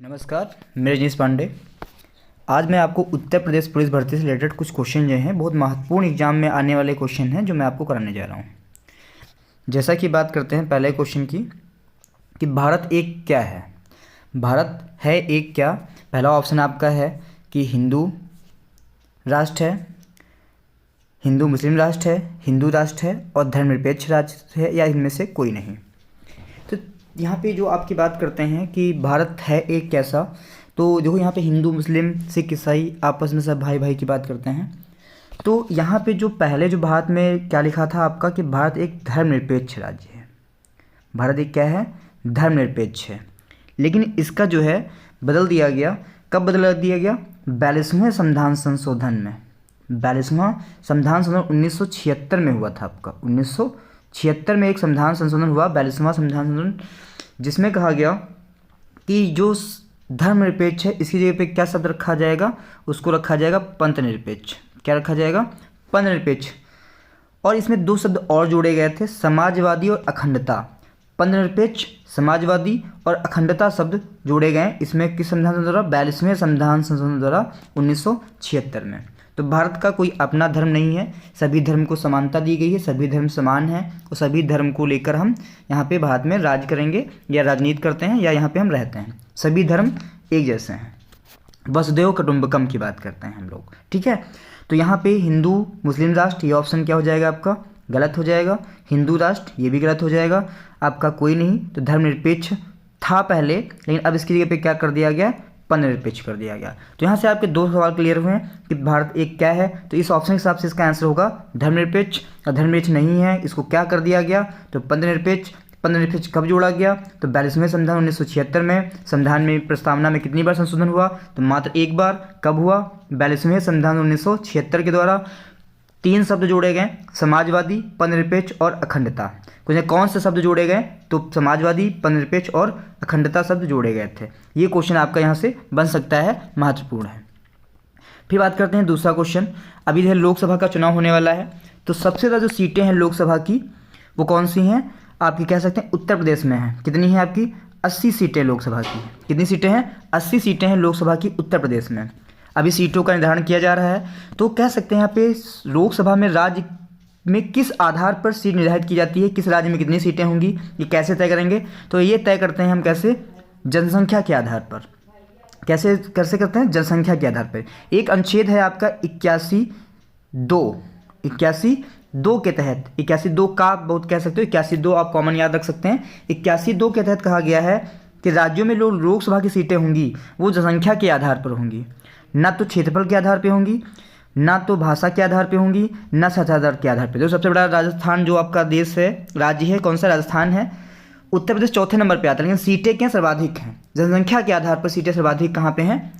नमस्कार, मैं रजनीश पांडे। आज मैं आपको उत्तर प्रदेश पुलिस भर्ती से रिलेटेड कुछ क्वेश्चन जो हैं बहुत महत्वपूर्ण एग्जाम में आने वाले क्वेश्चन हैं जो मैं आपको कराने जा रहा हूं। जैसा कि बात करते हैं पहले क्वेश्चन की कि भारत एक क्या है। भारत है एक क्या। पहला ऑप्शन आपका है कि हिंदू राष्ट्र है, हिंदू मुस्लिम राष्ट्र है, हिंदू राष्ट्र है और धर्मनिरपेक्ष राष्ट्र है या इनमें से कोई नहीं। तो यहाँ पे जो आपकी बात करते हैं कि भारत है एक कैसा, तो देखो यहाँ पे हिंदू मुस्लिम सिख ईसाई आपस में सब भाई भाई की बात करते हैं। तो यहाँ पे जो पहले जो भारत में क्या लिखा था आपका कि भारत एक धर्मनिरपेक्ष राज्य है। भारत एक क्या है, धर्मनिरपेक्ष है। लेकिन इसका जो है बदल दिया गया। कब बदल दिया गया? 42वें संविधान संशोधन में। 42वां संविधान संशोधन 1976 में हुआ था आपका। 1976 में एक संविधान संशोधन हुआ, 42वां संविधान संशोधन, जिसमें कहा गया कि जो धर्मनिरपेक्ष है इसकी जगह पे क्या शब्द रखा जाएगा? उसको रखा जाएगा पंथ निरपेक्ष। क्या रखा जाएगा? पंथ निरपेक्ष। और इसमें दो शब्द और जोड़े गए थे, समाजवादी और अखंडता। पंथ निरपेक्ष, समाजवादी और अखंडता शब्द जोड़े गए इसमें किस संविधान संशोधन द्वारा? 42वें संविधान संशोधन द्वारा 1976 में। तो भारत का कोई अपना धर्म नहीं है, सभी धर्म को समानता दी गई है, सभी धर्म समान हैं और सभी धर्म को लेकर हम यहाँ पे भारत में राज करेंगे या राजनीति करते हैं या यहाँ पे हम रहते हैं। सभी धर्म एक जैसे हैं, वसुधैव कुटुंबकम की बात करते हैं हम लोग, ठीक है। तो यहाँ पे हिंदू मुस्लिम राष्ट्र, ये ऑप्शन क्या हो जाएगा आपका? गलत हो जाएगा। हिंदू राष्ट्र, ये भी गलत हो जाएगा आपका, कोई नहीं। तो धर्मनिरपेक्ष था पहले, लेकिन अब इसकी जगह पे क्या कर दिया गया? पंथ निरपेक्ष कर दिया गया। तो यहाँ से आपके दो सवाल क्लियर हुए हैं कि भारत एक क्या है। तो इस ऑप्शन के हिसाब से इसका आंसर होगा धर्मनिरपेक्ष। और धर्मनिरपेक्ष नहीं है, इसको क्या कर दिया गया? तो पंथ निरपेक्ष। पंथ निरपेक्ष कब जोड़ा गया? तो 42वें संविधान 1976 में। संविधान में प्रस्तावना में कितनी बार संशोधन हुआ? तो मात्र एक बार। कब हुआ? 42वें संविधान 1976 के द्वारा। तीन शब्द जोड़े गए, समाजवादी, पंथ निरपेक्ष और अखंडता। कुछ कौन से शब्द जोड़े गए? तो समाजवादी, पंथ निरपेक्ष और अखंडता शब्द जोड़े गए थे। ये क्वेश्चन आपका यहाँ से बन सकता है, महत्वपूर्ण है। फिर बात करते हैं दूसरा क्वेश्चन। अभी जो है लोकसभा का चुनाव होने वाला है, तो सबसे ज़्यादा जो सीटें हैं लोकसभा की वो कौन सी हैं? आपकी कह सकते हैं उत्तर प्रदेश में हैं। कितनी हैं आपकी? 80 सीटें लोकसभा की। कितनी सीटें हैं? 80 सीटें हैं लोकसभा की उत्तर प्रदेश में। अभी सीटों का निर्धारण किया जा रहा है। तो कह सकते हैं यहाँ पे लोकसभा में राज्य में किस आधार पर सीट निर्धारित की जाती है, किस राज्य में कितनी सीटें होंगी, ये कैसे तय करेंगे? तो ये तय करते हैं हम कैसे? जनसंख्या के आधार पर। कैसे करते हैं? जनसंख्या के आधार पर। एक अनुच्छेद है आपका 81(2) के तहत, 81(2) का आप बहुत कह सकते हो, 81(2) आप कॉमन याद रख सकते हैं। 81(2) के तहत कहा गया है कि राज्यों में लोकसभा की सीटें होंगी वो जनसंख्या के आधार पर होंगी, ना तो क्षेत्रफल के आधार पर होंगी, ना तो भाषा के आधार पे होंगी, ना साझादार के आधार पे। जो सबसे बड़ा राजस्थान जो आपका देश है, राज्य है, कौन सा? राजस्थान है। उत्तर प्रदेश चौथे नंबर पे आता है, लेकिन सीटें क्या सर्वाधिक हैं? जनसंख्या के आधार पर सीटें सर्वाधिक कहाँ पे हैं?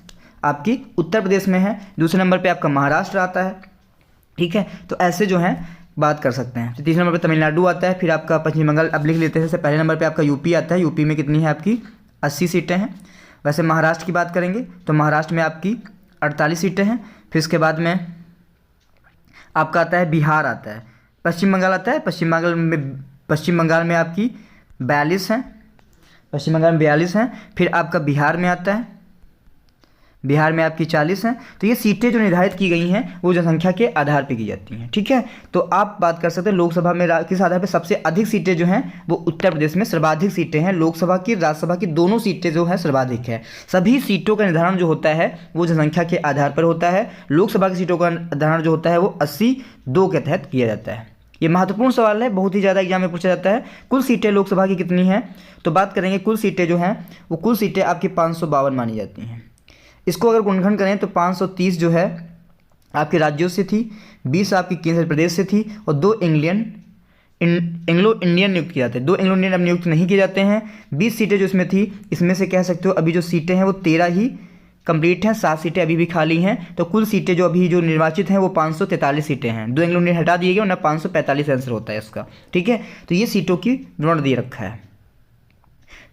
आपकी उत्तर प्रदेश में है। दूसरे नंबर पे आपका महाराष्ट्र आता है, ठीक है। तो ऐसे जो है बात कर सकते हैं। तो तीसरे नंबर पर तमिलनाडु आता है, फिर आपका पश्चिम बंगाल अब लिख लेते हैं। जैसे पहले नंबर पर आपका यूपी आता है, यूपी में कितनी है आपकी? 80 सीटें हैं। वैसे महाराष्ट्र की बात करेंगे तो महाराष्ट्र में आपकी 48 सीटें हैं। फिर इसके बाद में आपका आता है बिहार आता है, पश्चिम बंगाल आता है। पश्चिम बंगाल में आपकी 42 हैं, पश्चिम बंगाल में 42 हैं। फिर आपका बिहार में आता है, बिहार में आपकी 40 हैं। तो ये सीटें जो निर्धारित की गई हैं वो जनसंख्या के आधार पर की जाती हैं, ठीक है। तो आप बात कर सकते हैं लोकसभा में किस आधार पर सबसे अधिक सीटें जो हैं वो उत्तर प्रदेश में सर्वाधिक सीटें हैं। लोकसभा की, राज्यसभा की दोनों सीटें जो हैं सर्वाधिक है। सभी सीटों का निर्धारण जो होता है वो जनसंख्या के आधार पर होता है। लोकसभा की सीटों का निर्धारण जो होता है वो 82 के तहत किया जाता है। ये महत्वपूर्ण सवाल है, बहुत ही ज़्यादा एग्जाम में पूछा जाता है। कुल सीटें लोकसभा की कितनी हैं? तो बात करेंगे कुल सीटें जो हैं वो कुल सीटें आपकी 552 मानी जाती हैं। इसको अगर गुणनखंड करें तो 530 जो है आपके राज्यों से थी, 20 आपकी केंद्र प्रदेश से थी और 2 एंग्लो इंडियन नियुक्त किए जाते हैं। 2 एंग्लो इंडियन अब नियुक्त नहीं किए जाते हैं। 20 सीटें जो इसमें थी, इसमें से कह सकते हो अभी जो सीटें हैं वो 13 ही कंप्लीट हैं, 7 सीटें अभी भी खाली हैं। तो कुल सीटें जो अभी जो निर्वाचित हैं वो 543 सीटें हैं। 2 एंग्लो इंडियन हटा दिए गए, वरना 545 आंसर होता है इसका, ठीक है। तो ये सीटों की विवरण दे रखा है।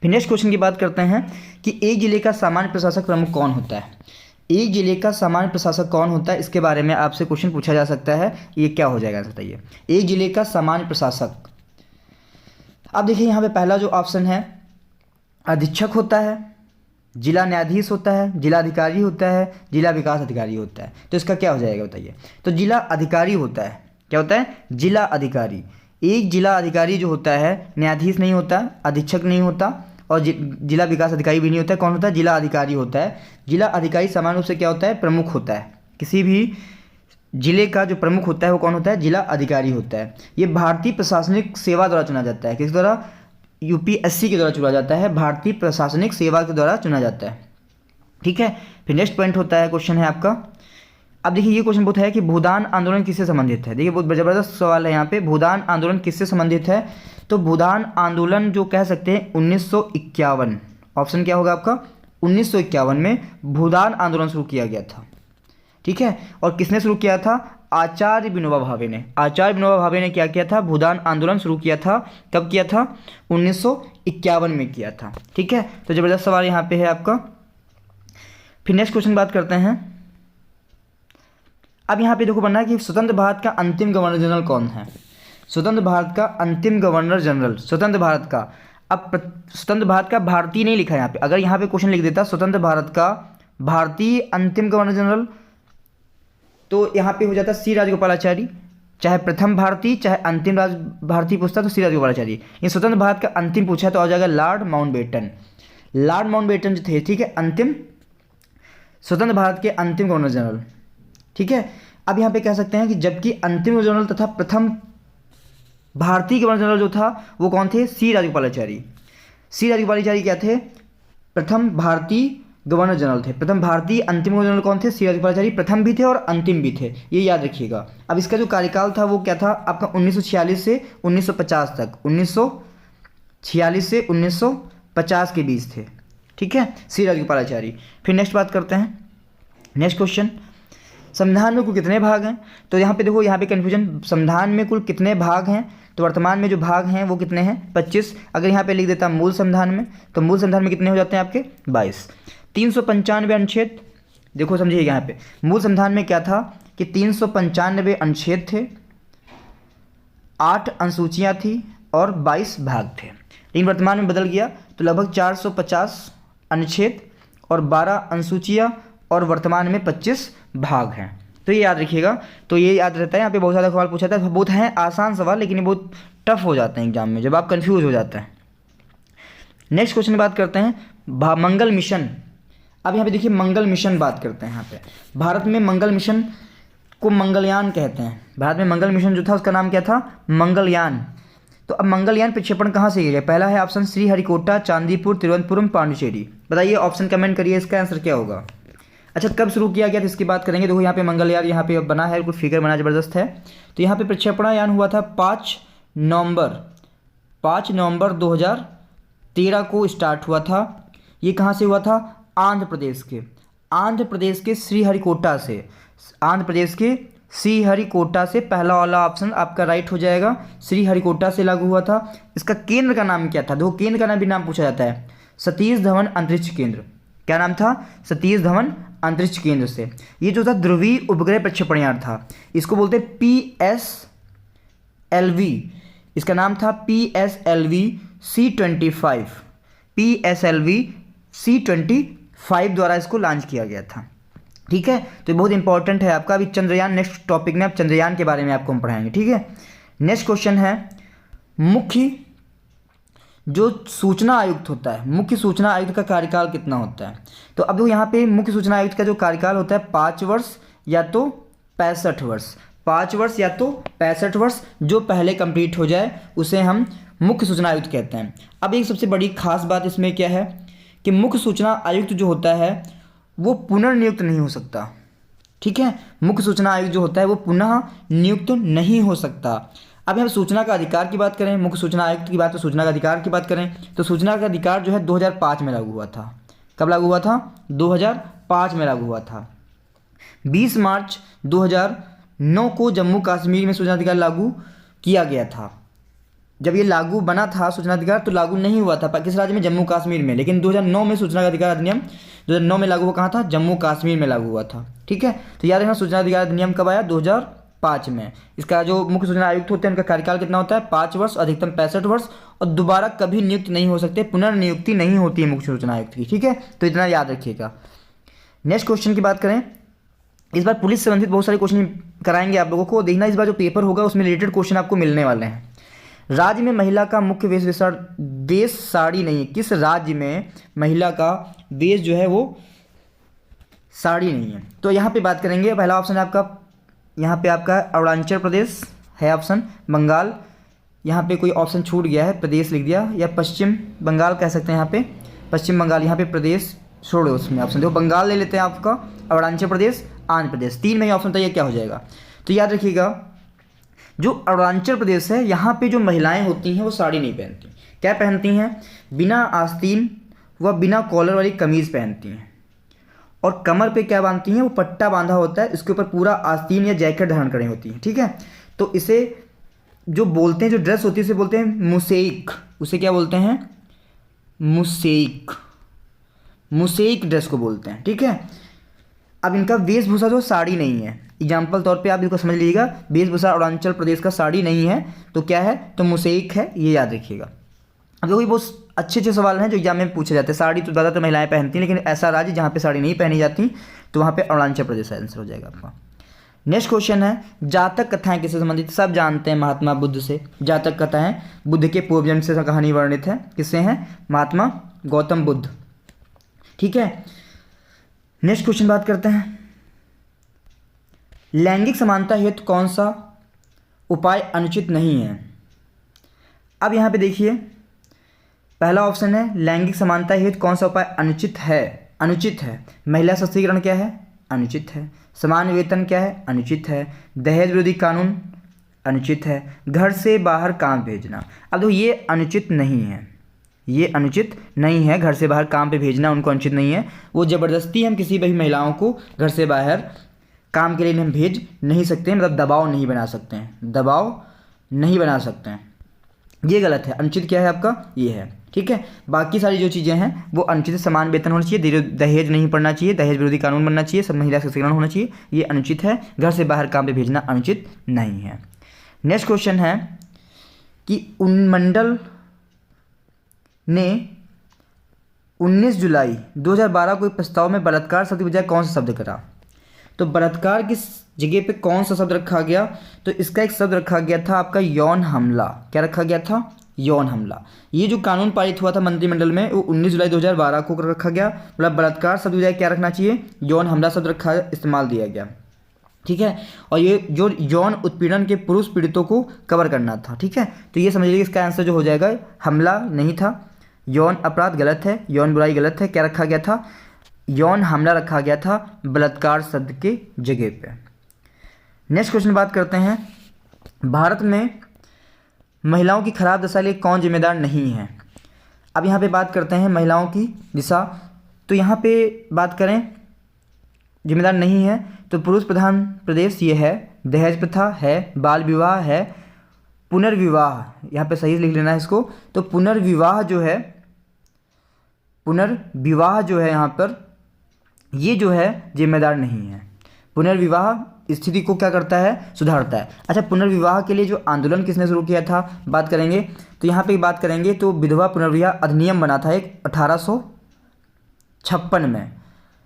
फिर नेक्स्ट क्वेश्चन की बात करते हैं कि एक जिले का सामान्य प्रशासक प्रमुख कौन होता है। एक जिले का सामान्य प्रशासक कौन होता है, इसके बारे में आपसे क्वेश्चन पूछा जा सकता है। ये क्या हो जाएगा बताइए? एक जिले का सामान्य प्रशासक। अब देखिए यहाँ पे पहला जो ऑप्शन है अधीक्षक होता है, जिला न्यायाधीश होता है, जिला अधिकारी होता है, जिला विकास अधिकारी होता है। तो इसका क्या हो जाएगा बताइए। तो जिला अधिकारी होता है, क्या होता है, जिला अधिकारी। एक जिला अधिकारी जो होता है न्यायाधीश नहीं होता, अधीक्षक नहीं होता और जिला विकास अधिकारी भी नहीं होता है। कौन होता है, जिला अधिकारी होता है। जिला अधिकारी सामान्य रूप से क्या होता है, प्रमुख होता है। किसी भी जिले का जो प्रमुख होता है वो कौन होता है, जिला अधिकारी होता है। ये भारतीय प्रशासनिक सेवा द्वारा चुना जाता है। किस द्वारा, यूपीएससी के द्वारा चुना जाता है, भारतीय प्रशासनिक सेवा के द्वारा चुना जाता है। ठीक है, फिर नेक्स्ट पॉइंट होता है, क्वेश्चन है आपका। अब देखिए ये क्वेश्चन बहुत है कि भूदान आंदोलन किससे संबंधित है। देखिए बहुत ज़बरदस्त सवाल है यहाँ पे, भूदान आंदोलन किससे संबंधित है। तो भूदान आंदोलन जो कह सकते हैं 1951, ऑप्शन क्या होगा आपका, 1951 में भूदान आंदोलन शुरू किया गया था। ठीक है, और किसने शुरू किया था, आचार्य विनोबा भावे ने। आचार्य विनोबा भावे ने क्या किया था, भूदान आंदोलन शुरू किया था। कब किया था, 1951 में किया था। ठीक है, तो जबरदस्त सवाल यहाँ पे है आपका। फिर नेक्स्ट क्वेश्चन बात करते हैं। अब यहाँ पे देखो बनना है कि स्वतंत्र भारत का अंतिम गवर्नर जनरल कौन है। स्वतंत्र भारत का अंतिम गवर्नर जनरल, स्वतंत्र भारत का, अब स्वतंत्र भारत का भारतीय नहीं लिखा है यहाँ पे। अगर यहाँ पे क्वेश्चन लिख देता स्वतंत्र भारत का भारतीय अंतिम गवर्नर जनरल, तो यहाँ पे हो जाता सी राजगोपालाचारी। चाहे प्रथम भारतीय चाहे अंतिम भारतीय पूछता तो सी राजगोपालाचारी। ये स्वतंत्र भारत का अंतिम पूछा है तो आ जाएगा लॉर्ड माउंटबेटन। लॉर्ड माउंटबेटन जो थे, ठीक है, अंतिम स्वतंत्र भारत के अंतिम गवर्नर जनरल। ठीक है, अब यहाँ पे कह सकते हैं कि जबकि अंतिम गवर्नर जनरल तथा प्रथम भारतीय गवर्नर जनरल जो था वो कौन थे, सी राजगोपालाचारी। सी राजगोपालाचारी क्या थे, प्रथम भारतीय गवर्नर जनरल थे। प्रथम भारतीय अंतिम गवर्नर जनरल कौन थे, सी राजगोपालाचारी। प्रथम भी थे और अंतिम भी थे, ये याद रखिएगा। अब इसका जो कार्यकाल था वो क्या था आपका, 1946 से 1950 तक, 1946 से 1950 के बीच थे। ठीक है, सी राजगोपालाचारी। फिर नेक्स्ट बात करते हैं, नेक्स्ट क्वेश्चन, संविधान में कुल कितने भाग हैं। तो यहाँ पे देखो, यहाँ पे कन्फ्यूजन, संविधान में कुल कितने भाग हैं। तो वर्तमान में जो भाग हैं वो कितने हैं, 25। अगर यहाँ पे लिख देता मूल संविधान में, तो मूल संविधान में कितने हो जाते हैं आपके, 22। 395 अनुच्छेद, देखो समझिए यहाँ पे मूल संविधान में क्या था कि 395 अनुच्छेद थे, 8 अनुसूचियाँ थी और 22 भाग थे। लेकिन वर्तमान में बदल गया, तो लगभग 450 अनुच्छेद और 12 अनुसूचियाँ और वर्तमान में 25 भाग हैं। तो ये याद रखिएगा। तो ये याद रहता है, यहाँ पे बहुत ज़्यादा सवाल पूछा था, बहुत हैं आसान सवाल लेकिन ये बहुत टफ हो जाते हैं एग्जाम में जब आप कंफ्यूज हो जाते हैं। नेक्स्ट क्वेश्चन बात करते हैं मंगल मिशन। अब यहाँ पे देखिए मंगल मिशन बात करते हैं। यहाँ पे भारत में मंगल मिशन को मंगलयान कहते हैं। भारत में मंगल मिशन जो था उसका नाम क्या था, मंगलयान। तो अब मंगलयान प्रक्षेपण कहाँ से किया गया, पहला है ऑप्शन श्रीहरिकोटा, चांदीपुर, तिरुवनंतपुरम, पांडिचेरी। बताइए, ऑप्शन कमेंट करिए, इसका आंसर क्या होगा। अच्छा, कब शुरू किया गया था इसकी बात करेंगे। देखो यहाँ पे मंगलयान यहाँ पे बना है, कुछ फिगर बना ज़बरदस्त है। तो यहाँ पे प्रक्षेपणायान हुआ था 5 नवंबर 2013 को स्टार्ट हुआ था। ये कहाँ से हुआ था, आंध्र प्रदेश के श्रीहरिकोटा से। आंध्र प्रदेश के श्रीहरिकोटा से, पहला वाला ऑप्शन आपका राइट हो जाएगा, श्रीहरिकोटा से लागू हुआ था। इसका केंद्र का नाम क्या था, देखो केंद्र का नाम भी नाम पूछा जाता है, सतीश धवन अंतरिक्ष केंद्र। क्या नाम था, सतीश धवन अंतरिक्ष केंद्र से। ये जो था ध्रुवीय उपग्रह प्रक्षेपण था, इसको बोलते हैं PSLV। इसका नाम था PSLV C25, PSLV C25 द्वारा इसको लॉन्च किया गया था। ठीक है, तो बहुत इंपॉर्टेंट है आपका। अभी चंद्रयान, नेक्स्ट टॉपिक में आप चंद्रयान के बारे में आपको हम पढ़ाएंगे। ठीक है, नेक्स्ट क्वेश्चन है, मुख्य जो सूचना आयुक्त होता है, मुख्य सूचना आयुक्त का कार्यकाल कितना होता है। तो अब यहाँ पे मुख्य सूचना आयुक्त का जो कार्यकाल होता है 5 वर्ष या तो 65 वर्ष, 5 वर्ष या तो 65 वर्ष, जो पहले कंप्लीट हो जाए उसे हम मुख्य सूचना आयुक्त कहते हैं। अब एक सबसे बड़ी खास बात इसमें क्या है कि मुख्य सूचना आयुक्त जो होता है वो पुनर्नियुक्त नहीं हो सकता। ठीक है, मुख्य सूचना आयुक्त जो होता है वो पुनः नियुक्त नहीं हो सकता। अब हम सूचना का अधिकार की बात करें, मुख्य सूचना आयुक्त की बात, तो सूचना का अधिकार की बात करें तो सूचना का अधिकार जो है 2005 में लागू हुआ था। कब लागू हुआ था, 2005 में लागू हुआ था। 20 मार्च 2009 को जम्मू कश्मीर में सूचना अधिकार लागू किया गया था। जब ये लागू बना था सूचना अधिकार तो लागू नहीं हुआ था किस राज्य में, जम्मू कश्मीर में। लेकिन 2009 में सूचना का अधिकार अधिनियम 2009 में लागू हुआ, कहाँ था, जम्मू कश्मीर में लागू हुआ था। ठीक है, तो याद रखना सूचना अधिकार अधिनियम कब आया, 2005 में। इसका जो मुख्य सूचना आयुक्त होते हैं उनका कार्यकाल कितना होता है? 5 वर्ष, अधिकतम 65 वर्ष, और दोबारा कभी नियुक्त नहीं हो सकते, पुनर्नियुक्ति नहीं होती है मुख्य सूचना आयुक्त की। ठीक है, तो इतना याद रखिएगा। नेक्स्ट क्वेश्चन की बात करें, इस बार पुलिस से संबंधित बहुत सारे क्वेश्चन कराएंगे आप लोगों को। देखना इस बार जो पेपर होगा उसमें रिलेटेड क्वेश्चन आपको मिलने वाले हैं। राज्य में महिला का मुख्य वेशभूषा देश साड़ी नहीं है। किस राज्य में महिला का वेश जो है वो साड़ी नहीं है? तो यहाँ पे बात करेंगे, पहला ऑप्शन है आपका, यहाँ पे आपका अरुणाचल प्रदेश है ऑप्शन, बंगाल, यहाँ पे कोई ऑप्शन छूट गया है, प्रदेश लिख दिया, या पश्चिम बंगाल कह सकते हैं, यहाँ पे पश्चिम बंगाल, यहाँ पे प्रदेश छोड़ो, उसमें ऑप्शन देखो बंगाल ले लेते हैं आपका, अरुणाचल प्रदेश, आंध्र प्रदेश, 3 में ही ऑप्शन था, ये क्या हो जाएगा? तो याद रखिएगा, जो अरुणाचल प्रदेश है यहाँ पे जो महिलाएं होती हैं वो साड़ी नहीं पहनती। क्या पहनती हैं? बिना आस्तीन व बिना कॉलर वाली कमीज़ पहनती हैं, और कमर पे क्या बांधती हैं? वो पट्टा बांधा होता है, इसके ऊपर पूरा आस्तीन या जैकेट धारण करी होती हैं। ठीक है, तो इसे जो बोलते हैं, जो ड्रेस होती है उसे बोलते हैं मुसेइक। उसे क्या बोलते हैं? मुसेइक, मुसेइक ड्रेस को बोलते हैं। ठीक है, अब इनका वेशभूषा जो साड़ी नहीं है, एग्जाम्पल तौर पे आप इसको समझ लीजिएगा, वेशभूषा अरुणाचल प्रदेश का साड़ी नहीं है, तो क्या है? तो मुसेइक है, ये याद रखिएगा। अब देखो ये बहुत अच्छे सवाल हैं जो एग्जाम में पूछे जाते हैं। साड़ी तो ज़्यादातर महिलाएं पहनती हैं, लेकिन ऐसा राज्य जहाँ पे साड़ी नहीं पहनी जाती तो वहाँ पे अरुणाचल प्रदेश आंसर हो जाएगा आपका। नेक्स्ट क्वेश्चन है, जातक कथाएं किससे संबंधित? सब जानते हैं महात्मा बुद्ध से। जातक कथाएं बुद्ध के पूर्व जन्म से कहानी वर्णित है, किससे हैं? महात्मा गौतम बुद्ध। ठीक है, नेक्स्ट क्वेश्चन बात करते हैं, लैंगिक समानता हेतु कौन सा उपाय अनुचित नहीं है? अब यहाँ पे देखिए, पहला ऑप्शन है लैंगिक समानता हेतु कौन सा उपाय अनुचित है? अनुचित है। महिला सशक्तिकरण क्या है? अनुचित है। समान वेतन क्या है? अनुचित है। दहेज विरोधी कानून अनुचित है। घर से बाहर काम भेजना, अब तो ये अनुचित नहीं है, ये अनुचित नहीं है। घर से बाहर काम पे भेजना उनको अनुचित नहीं है। वो ज़बरदस्ती हम किसी भी महिलाओं को घर से बाहर काम के लिए हम भेज नहीं सकते हैं, मतलब दबाव नहीं बना सकते हैं, दबाव नहीं बना सकते हैं, ये गलत है। अनुचित क्या है आपका? ये है। ठीक है, बाकी सारी जो चीज़ें हैं वो अनुचित। समान वेतन होना चाहिए, दहेज नहीं पड़ना चाहिए, दहेज विरोधी कानून बनना चाहिए, सब महिला सशक्तिकरण होना चाहिए, ये अनुचित है। घर से बाहर काम पे भेजना अनुचित नहीं है। नेक्स्ट क्वेश्चन है कि उन्मंडल ने 19 जुलाई 2012 को एक प्रस्ताव में बलात्कार शब्द की बजाय कौन सा शब्द करा? तो बलात्कार किस जगह पे कौन सा शब्द रखा गया? तो इसका एक शब्द रखा गया था आपका यौन हमला। क्या रखा गया था? यौन हमला। ये जो कानून पारित हुआ था मंत्रिमंडल में वो 19 जुलाई 2012 को रखा गया। मतलब बलात्कार शब्द की बजाय क्या रखना चाहिए? यौन हमला शब्द रखा, इस्तेमाल दिया गया। ठीक है, और ये जो यौन उत्पीड़न के पुरुष पीड़ितों को कवर करना था। ठीक है, तो ये समझ लीजिए इसका आंसर जो हो जाएगा, हमला नहीं था, यौन अपराध गलत है, यौन बुराई गलत है। क्या रखा गया था? यौन हमला रखा गया था बलात्कार शब्द के जगह पे। नेक्स्ट क्वेश्चन बात करते हैं, भारत में महिलाओं की खराब दशा लिए कौन जिम्मेदार नहीं है? अब यहाँ पे बात करते हैं महिलाओं की दिशा, तो यहाँ पे बात करें जिम्मेदार नहीं है तो पुरुष प्रधान प्रदेश ये है, दहेज प्रथा है, बाल विवाह है, पुनर्विवाह, यहाँ पे सही लिख लेना है इसको। तो पुनर्विवाह जो है, पुनर्विवाह जो है यहाँ पर ये जो है जिम्मेदार नहीं है। पुनर्विवाह स्थिति को क्या करता है? सुधारता है। अच्छा, पुनर्विवाह के लिए जो आंदोलन किसने शुरू किया था बात करेंगे, तो यहाँ पे बात करेंगे तो विधवा पुनर्विवाह अधिनियम बना था एक 1856 में।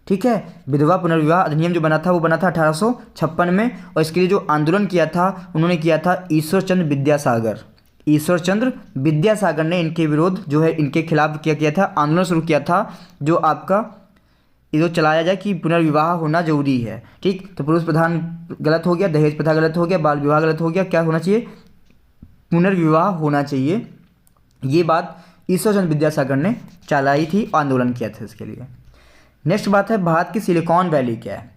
ठीक है, विधवा पुनर्विवाह अधिनियम जो बना था वो बना था 1856 में, और इसके लिए जो आंदोलन किया था उन्होंने किया था ईश्वर चंद्र विद्यासागर। ईश्वर चंद्र विद्यासागर ने इनके विरोध जो है, इनके खिलाफ किया था, आंदोलन शुरू किया था, जो आपका ये जो चलाया जाए कि पुनर्विवाह होना जरूरी है। ठीक, तो पुरुष प्रधान गलत हो गया, दहेज प्रथा गलत हो गया, बाल विवाह गलत हो गया, क्या होना चाहिए? पुनर्विवाह होना चाहिए। ये बात ईश्वर चंद्र विद्यासागर ने चलाई थी, आंदोलन किया था इसके लिए। नेक्स्ट बात है, भारत की सिलिकॉन वैली क्या है?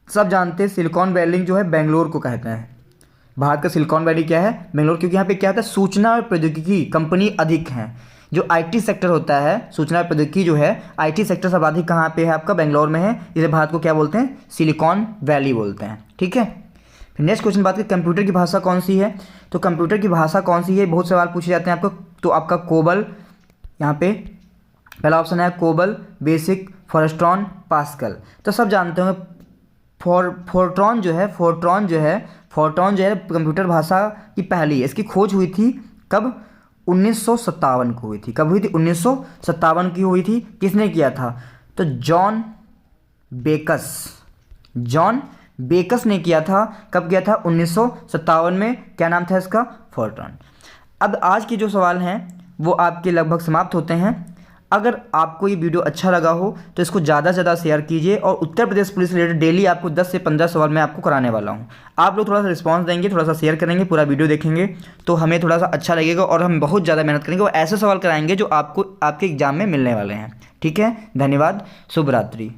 सब जानते हैं सिलिकॉन वैली जो है बेंगलोर को कहते हैं। भारत का सिलिकॉन वैली क्या है? बेंगलोर, क्योंकि यहाँ पे क्या होता है, सूचना और प्रौद्योगिकी कंपनी अधिक हैं। जो आईटी सेक्टर होता है, सूचना और प्रौद्योगिकी जो है, आईटी सेक्टर सर्वाधिक कहाँ पे है? आपका बेंगलोर में है, इसे भारत को क्या बोलते हैं? सिलिकॉन वैली बोलते हैं। ठीक है, फिर नेक्स्ट क्वेश्चन बात करें, कंप्यूटर की भाषा कौन सी है? तो कंप्यूटर की भाषा कौन सी है, बहुत सवाल पूछे जाते हैं आपको। तो आपका कोबल, यहाँ पे पहला ऑप्शन है कोबल, बेसिक, फोरस्ट्रॉन, पास्कल। तो सब जानते होंगे फोर्ट्रॉन जो है कंप्यूटर भाषा की पहली, इसकी खोज हुई थी कब? 1957 को हुई थी। कब हुई थी? 1957 की हुई थी। किसने किया था? तो जॉन बेकस ने किया था। कब किया था? 1957 में। क्या नाम था इसका? फोर्ट्रॉन। अब आज के जो सवाल हैं वो आपके लगभग समाप्त होते हैं। अगर आपको ये वीडियो अच्छा लगा हो तो इसको ज़्यादा से ज़्यादा शेयर कीजिए, और Uttar Pradesh police related daily आपको 10 से 15 सवाल मैं आपको कराने वाला हूँ। आप लोग थोड़ा सा रिस्पांस देंगे, थोड़ा सा शेयर करेंगे, पूरा वीडियो देखेंगे तो हमें थोड़ा सा अच्छा लगेगा, और हम बहुत ज़्यादा मेहनत करेंगे और ऐसे सवाल कराएंगे जो आपको आपके एग्जाम में मिलने वाले हैं। ठीक है, धन्यवाद, शुभ रात्रि।